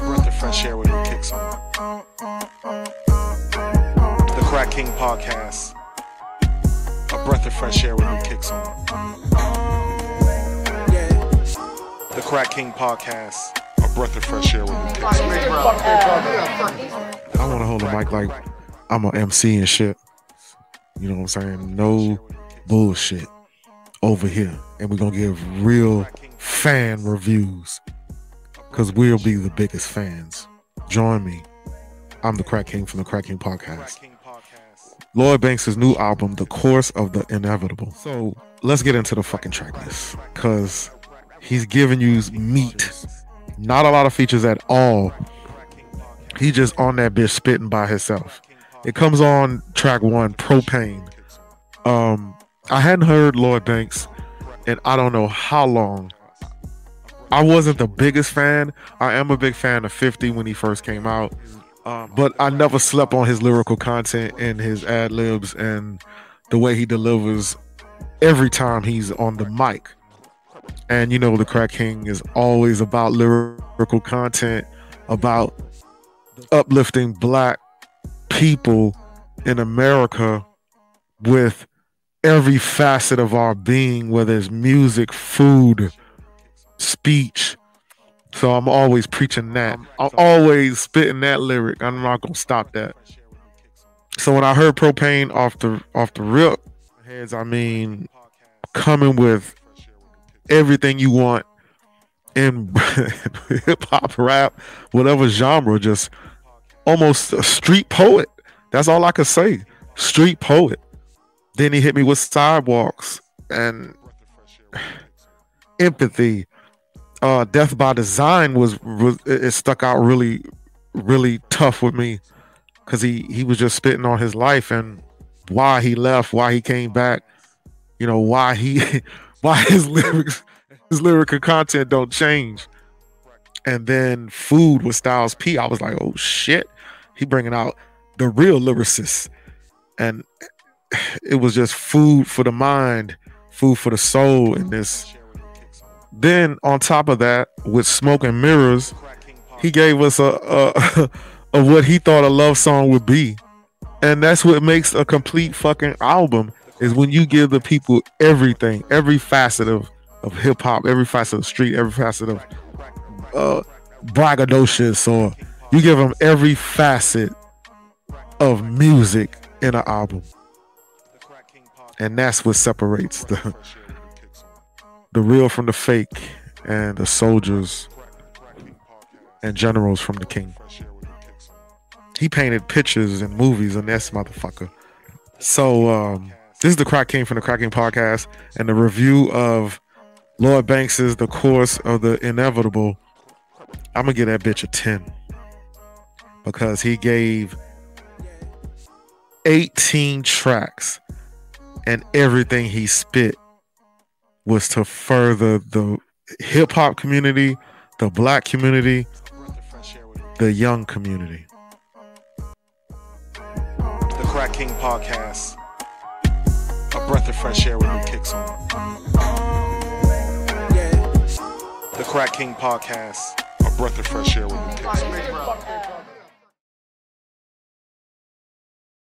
breath of fresh air with new kicks on. The Crack King Podcast. A breath of fresh air with new kicks on. The Crack King Podcast. A breath of fresh air with new kicks on. I want to hold a mic like I'm an MC and shit. You know what I'm saying? No bullshit over here. And we're going to give real fan reviews. Because we'll be the biggest fans. Join me. I'm the Crack King from the Crack King Podcast. Lloyd Banks' new album, The Course of the Inevitable. So let's get into the fucking track list. Because he's giving you meat. Not a lot of features at all. He just on that bitch spitting by himself. It comes on track 1, Propane. I hadn't heard Lloyd Banks in I don't know how long. I wasn't the biggest fan. I am a big fan of 50 when he first came out. But I never slept on his lyrical content and his ad-libs and the way he delivers every time he's on the mic. And you know, the Crack King is always about lyrical content, about uplifting black people in America with every facet of our being, whether it's music, food, speech. So I'm always preaching that. I'm always spitting that lyric. I'm not gonna stop that. So when I heard Propane off the rip, heads, I mean, coming with everything you want in hip hop, rap, whatever genre, just almost a street poet. That's all I could say. Street poet. Then he hit me with Sidewalks and Empathy. Death by Design was it stuck out really tough with me because he was just spitting on his life and why he left, why he came back, you know, why his lyrical content don't change. And then Food with Styles P, I was like, oh shit, he bringing out the real lyricist. And it was just food for the mind, food for the soul in this. Then on top of that, with Smoke and Mirrors, he gave us a what he thought a love song would be. And that's what makes a complete fucking album, is when you give the people everything, every facet of hip hop, every facet of street, every facet of braggadocious, or you give them every facet of music in an album. And that's what separates the real from the fake, and the soldiers and generals from the king. He painted pictures in movies in this motherfucker. So this is the Crack King from the Crack King Podcast, and the review of Lloyd Banks' The Course of the Inevitable. I'm gonna give that bitch a 10 because he gave 18 tracks and everything he spit was to further the hip-hop community, the black community, the young community. The Crack King Podcast. A breath of fresh air with new kicks on. The Crack King Podcast. A breath of fresh air with new kicks on.